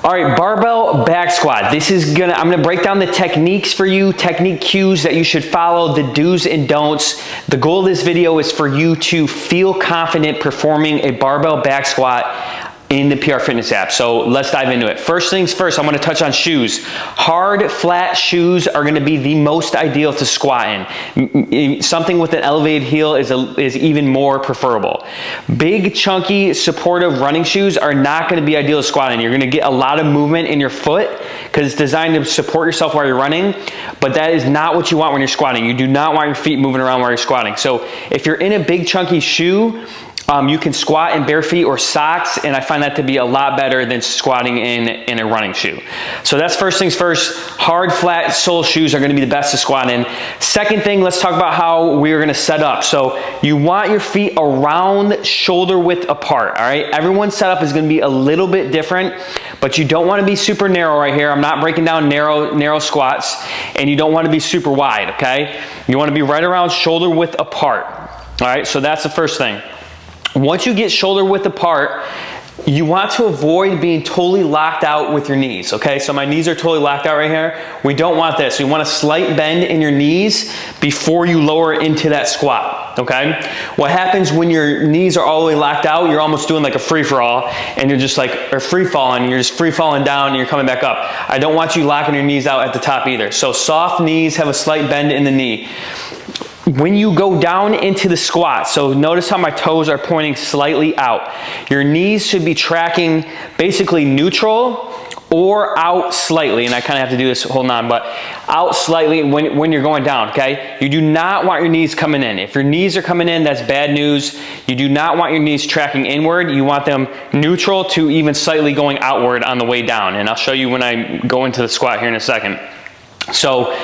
All right, barbell back squat. I'm gonna break down the techniques for you, technique cues that you should follow, the do's and don'ts. The goal of this video is for you to feel confident performing a barbell back squat in the PR Fitness app. So let's dive into it. First things first, I'm gonna touch on shoes. Hard, flat shoes are gonna be the most ideal to squat in. Something with an elevated heel is even more preferable. Big, chunky, supportive running shoes are not gonna be ideal to squat in. You're gonna get a lot of movement in your foot because it's designed to support yourself while you're running, but that is not what you want when you're squatting. You do not want your feet moving around while you're squatting. So if you're in a big, chunky shoe, you can squat in bare feet or socks, and I find that to be a lot better than squatting in a running shoe. So that's first things first. Hard, flat sole shoes are gonna be the best to squat in. Second thing, let's talk about how we're gonna set up. So you want your feet around shoulder width apart, all right? Everyone's setup is gonna be a little bit different, but you don't wanna be super narrow right here. I'm not breaking down narrow squats, and you don't wanna be super wide, okay? You wanna be right around shoulder width apart, all right? So that's the first thing. Once you get shoulder width apart, you want to avoid being totally locked out with your knees, okay? So my knees are totally locked out right here. We don't want this. You want a slight bend in your knees before you lower into that squat, okay? What happens when your knees are all the way locked out, you're almost doing like a free-for-all, and you're just like, or free-falling, you're just free-falling down and you're coming back up. I don't want you locking your knees out at the top either. So soft knees, have a slight bend in the knee. When you go down into the squat, so notice how my toes are pointing slightly out. Your knees should be tracking basically neutral or out slightly, and I kind of have to do this, hold on, but out slightly when you're going down, okay? You do not want your knees coming in. If your knees are coming in, that's bad news. You do not want your knees tracking inward. You want them neutral to even slightly going outward on the way down, and I'll show you when I go into the squat here in a second. So,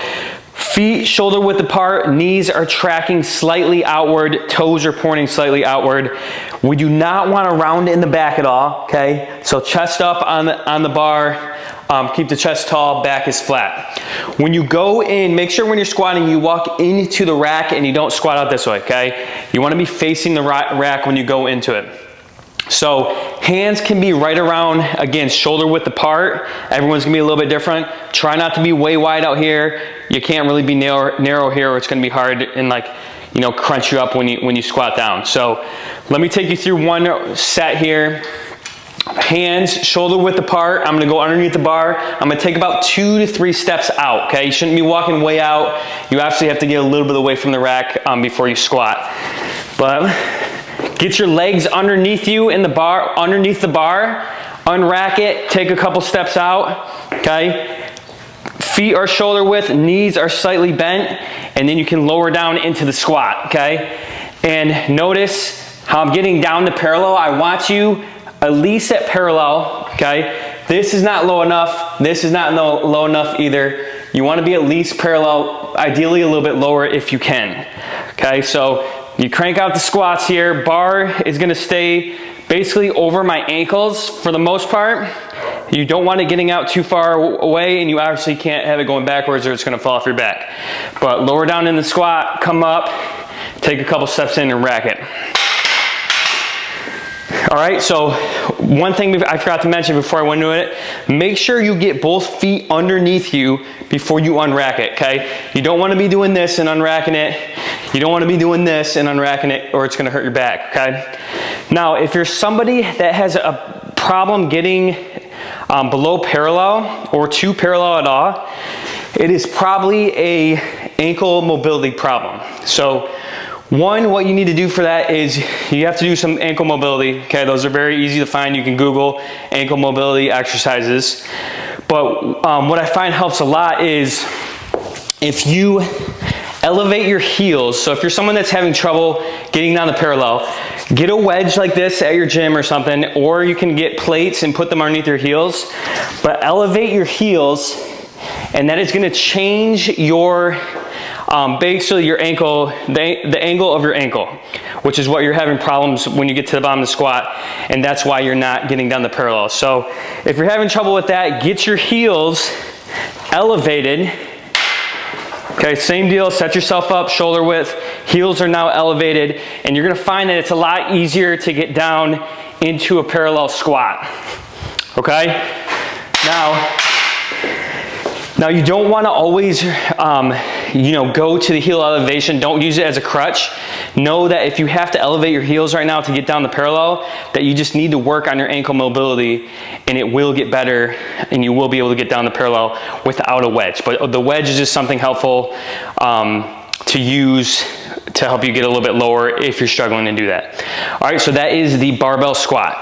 feet shoulder width apart, knees are tracking slightly outward, toes are pointing slightly outward. We do not want to round in the back at all, okay? So chest up on the bar, keep the chest tall, back is flat. When you go in, make sure when you're squatting, you walk into the rack and you don't squat out this way, okay? You want to be facing the rack when you go into it. So hands can be right around, again, shoulder width apart. Everyone's gonna be a little bit different. Try not to be way wide out here. You can't really be narrow here, or it's gonna be hard and like, you know, crunch you up when you squat down. So let me take you through one set here. Hands shoulder width apart. I'm gonna go underneath the bar. I'm gonna take about 2 to 3 steps out, okay? You shouldn't be walking way out. You actually have to get a little bit away from the rack before you squat. But get your legs underneath you in the bar, underneath the bar, unrack it, take a couple steps out, okay? Feet are shoulder width, knees are slightly bent, and then you can lower down into the squat, okay? And notice how I'm getting down to parallel. I want you at least at parallel, okay? This is not low enough, this is not low enough either. You wanna be at least parallel, ideally a little bit lower if you can, okay? So you crank out the squats here. Bar is gonna stay basically over my ankles for the most part. You don't want it getting out too far away, and you obviously can't have it going backwards or it's gonna fall off your back. But lower down in the squat, come up, take a couple steps in and rack it. All right, so one thing I forgot to mention before I went into it, make sure you get both feet underneath you before you unrack it, okay? You don't wanna be doing this and unracking it. You don't wanna be doing this and unracking it, or it's gonna hurt your back, okay? Now, if you're somebody that has a problem getting below parallel or to parallel at all, it is probably a ankle mobility problem. So one, what you need to do for that is you have to do some ankle mobility, okay? Those are very easy to find. You can Google ankle mobility exercises. But what I find helps a lot is if you elevate your heels. So if you're someone that's having trouble getting down the parallel, get a wedge like this at your gym or something, or you can get plates and put them underneath your heels, but elevate your heels, and that is gonna change your, basically your ankle, the angle of your ankle, which is what you're having problems when you get to the bottom of the squat, and that's why you're not getting down the parallel. So if you're having trouble with that, get your heels elevated. Okay, same deal, set yourself up, shoulder width, heels are now elevated, and you're gonna find that it's a lot easier to get down into a parallel squat, okay? Now you don't want to always, go to the heel elevation. Don't use it as a crutch. Know that if you have to elevate your heels right now to get down the parallel, that you just need to work on your ankle mobility, and it will get better, and you will be able to get down the parallel without a wedge. But the wedge is just something helpful to use to help you get a little bit lower if you're struggling to do that. All right, so that is the barbell squat.